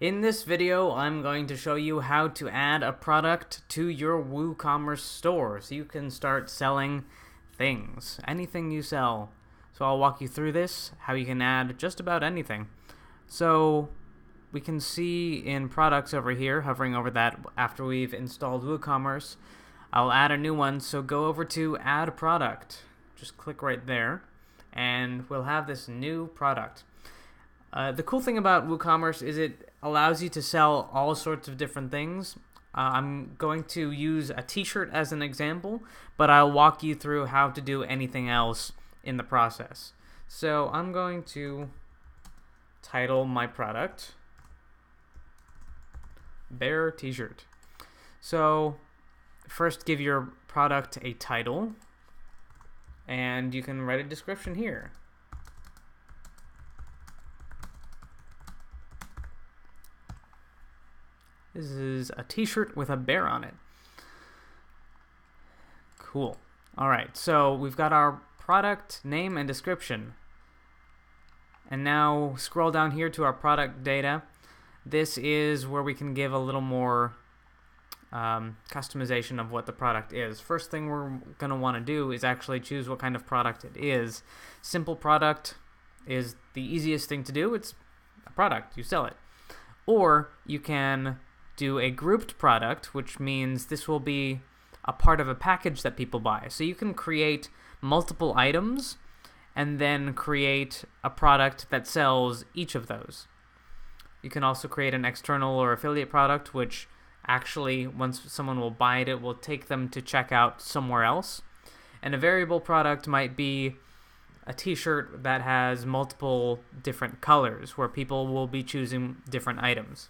In this video, I'm going to show you how to add a product to your WooCommerce store so you can start selling things, anything you sell. So I'll walk you through this, how you can add just about anything. So we can see in products over here, hovering over that after we've installed WooCommerce, I'll add a new one, so go over to Add Product. Just click right there, and we'll have this new product. The cool thing about WooCommerce is it allows you to sell all sorts of different things. I'm going to use a t-shirt as an example, but I'll walk you through how to do anything else in the process. So I'm going to title my product Bear T-shirt. So first give your product a title, and you can write a description here. This is a t-shirt with a bear on it. Cool. Alright, so we've got our product name and description. And now scroll down here to our product data. This is where we can give a little more customization of what the product is. First thing we're going to want to do is actually choose what kind of product it is. Simple product is the easiest thing to do. It's a product. You sell it. Or you can do a grouped product, which means this will be a part of a package that people buy. So you can create multiple items and then create a product that sells each of those. You can also create an external or affiliate product, which actually, once someone will buy it, it will take them to checkout somewhere else. And a variable product might be a t-shirt that has multiple different colors, where people will be choosing different items.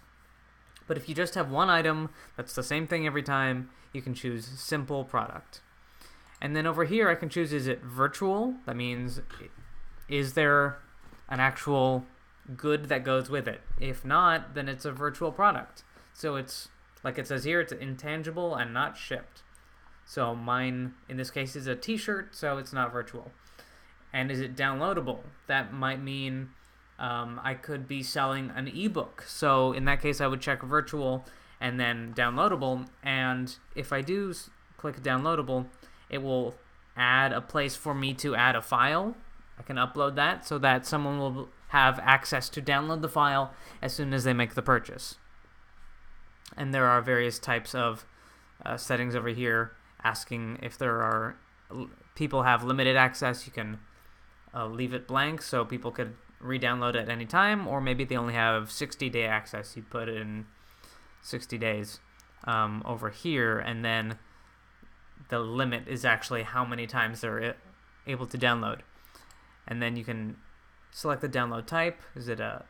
But if you just have one item that's the same thing every time, you can choose simple product. And then over here I can choose, is it virtual? That means, is there an actual good that goes with it? If not, then it's a virtual product. So it's, like it says here, it's intangible and not shipped. So mine, in this case, is a t-shirt, so it's not virtual. And is it downloadable? That might mean I could be selling an ebook. So in that case, I would check virtual and then downloadable. And if I do click downloadable, it will add a place for me to add a file. I can upload that so that someone will have access to download the file as soon as they make the purchase. And there are various types of settings over here asking if there are people have limited access. You can leave it blank so people could re-download it at any time, or maybe they only have 60-day access. You put it in 60 days over here, and then the limit is actually how many times they're able to download. And then you can select the download type. Is it a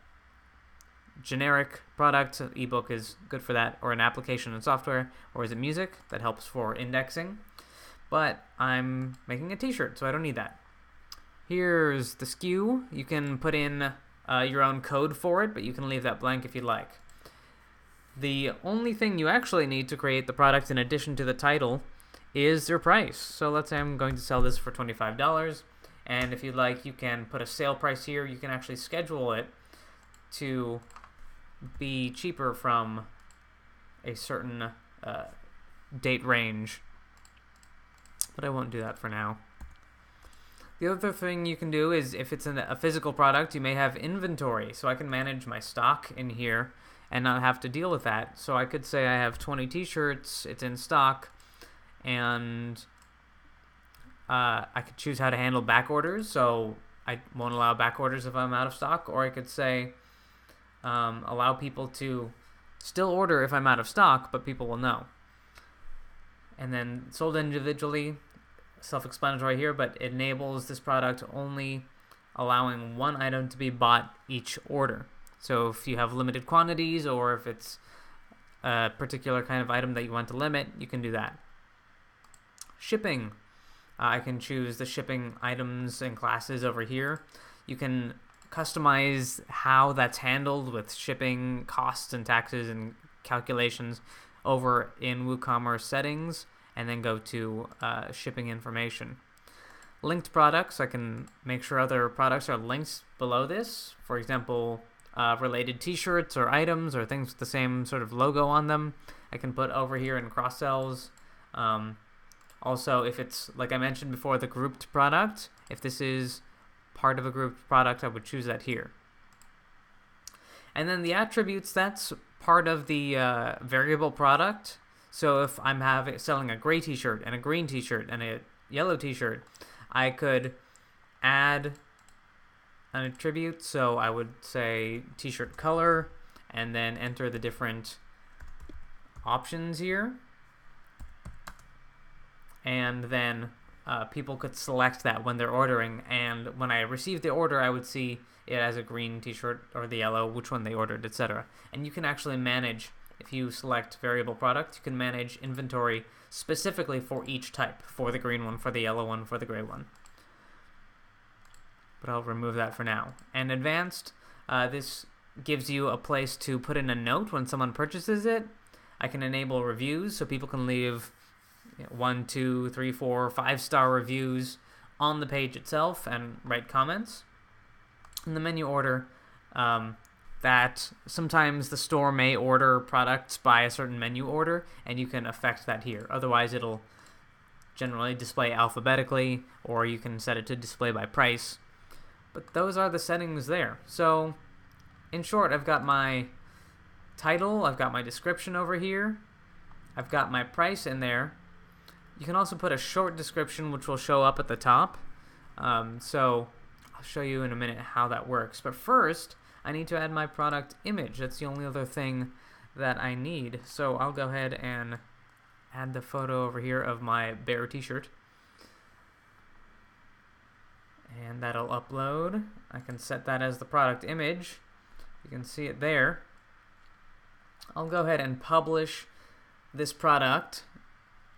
generic product? Ebook is good for that, or an application and software, or is it music? That helps for indexing. But I'm making a t-shirt, so I don't need that. Here's the SKU. You can put in your own code for it, but you can leave that blank if you'd like. The only thing you actually need to create the product in addition to the title is your price. So let's say I'm going to sell this for $25, and if you'd like, you can put a sale price here. You can actually schedule it to be cheaper from a certain date range, but I won't do that for now. The other thing you can do is, if it's a physical product, you may have inventory. So I can manage my stock in here and not have to deal with that. So I could say I have 20 t-shirts, it's in stock, and I could choose how to handle back orders. So I won't allow back orders if I'm out of stock, or I could say allow people to still order if I'm out of stock, but people will know. And then sold individually, self-explanatory here, but it enables this product only allowing one item to be bought each order. So if you have limited quantities, or if it's a particular kind of item that you want to limit, you can do that. Shipping. I can choose the shipping items and classes over here. You can customize how that's handled with shipping costs and taxes and calculations over in WooCommerce settings, and then go to shipping information. Linked products, I can make sure other products are linked below this. For example, related t-shirts or items or things with the same sort of logo on them, I can put over here in cross-sells. Also, if it's, like I mentioned before, the grouped product, if this is part of a grouped product, I would choose that here. And then the attributes, that's part of the variable product. So if I'm selling a gray t-shirt and a green t-shirt and a yellow t-shirt, I could add an attribute. So I would say t-shirt color and then enter the different options here. And then people could select that when they're ordering, and when I receive the order, I would see it as a green t-shirt or the yellow, which one they ordered, etc. And you can actually manage, if you select variable product, you can manage inventory specifically for each type, for the green one, for the yellow one, for the gray one. But I'll remove that for now. And advanced, this gives you a place to put in a note when someone purchases it. I can enable reviews, so people can leave 1, 2, 3, 4, 5-star reviews on the page itself and write comments. In the menu order, that sometimes the store may order products by a certain menu order, and you can affect that here. Otherwise, it'll generally display alphabetically, or you can set it to display by price. But those are the settings there. So, in short, I've got my title, I've got my description over here, I've got my price in there. You can also put a short description, which will show up at the top. So I'll show you in a minute how that works. But first, I need to add my product image. That's the only other thing that I need. So I'll go ahead and add the photo over here of my bear t-shirt. And that'll upload. I can set that as the product image. You can see it there. I'll go ahead and publish this product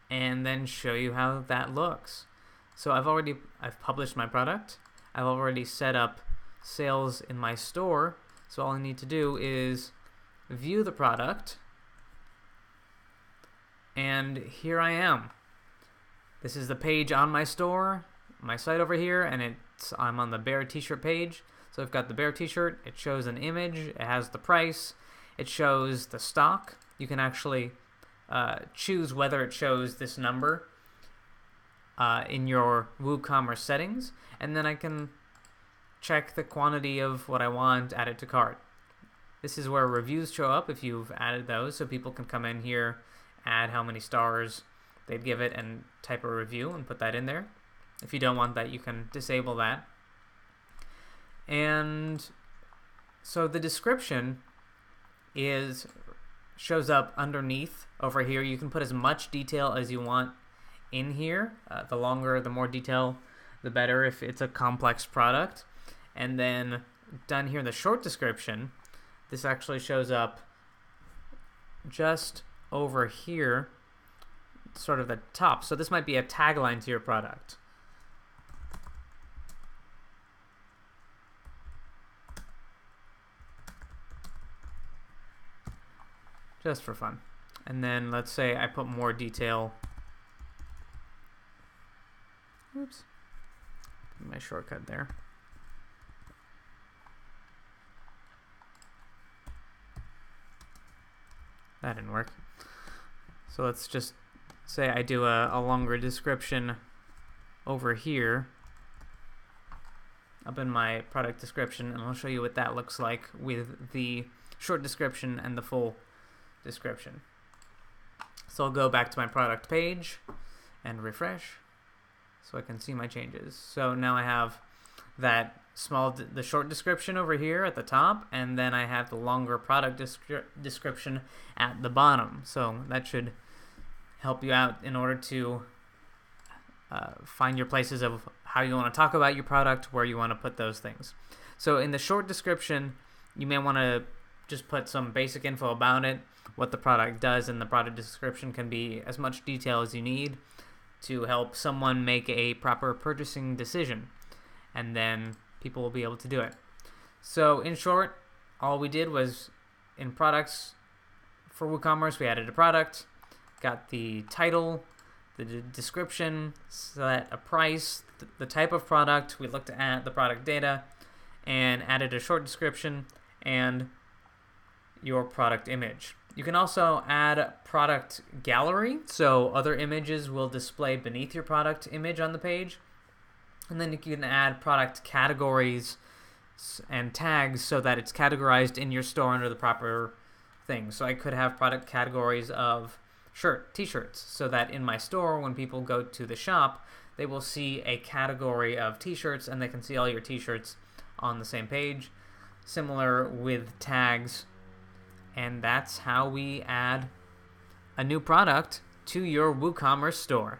and then show you how that looks. So I've published my product. I've already set up sales in my store. So all I need to do is view the product. And here I am. This is the page on my store, my site over here, and I'm on the bear t-shirt page. So I've got the bear t-shirt. It shows an image. It has the price. It shows the stock. You can actually choose whether it shows this number in your WooCommerce settings, and then I can check the quantity of what I want, add it to cart. This is where reviews show up if you've added those, so people can come in here, add how many stars they'd give it, and type a review and put that in there. If you don't want that, you can disable that. And so the description shows up underneath over here. You can put as much detail as you want in here. The longer, the more detail, the better if it's a complex product. And then down here in the short description, this actually shows up just over here, sort of the top. So this might be a tagline to your product. Just for fun. And then let's say I put more detail. Oops. My shortcut there. That didn't work. So let's just say I do a longer description over here up in my product description, and I'll show you what that looks like with the short description and the full description. So I'll go back to my product page and refresh so I can see my changes. So now I have that the short description over here at the top, and then I have the longer product description at the bottom. So that should help you out in order to find your places of how you want to talk about your product, where you want to put those things. So in the short description, you may want to just put some basic info about it, what the product does, and the product description can be as much detail as you need to help someone make a proper purchasing decision, and then people will be able to do it. So in short, all we did was in products for WooCommerce, we added a product, got the title, the description, set a price, the type of product, we looked at the product data, and added a short description, and your product image. You can also add product gallery, so other images will display beneath your product image on the page. And then you can add product categories and tags so that it's categorized in your store under the proper thing. So I could have product categories of t-shirts, so that in my store, when people go to the shop, they will see a category of t-shirts and they can see all your t-shirts on the same page. Similar with tags. And that's how we add a new product to your WooCommerce store.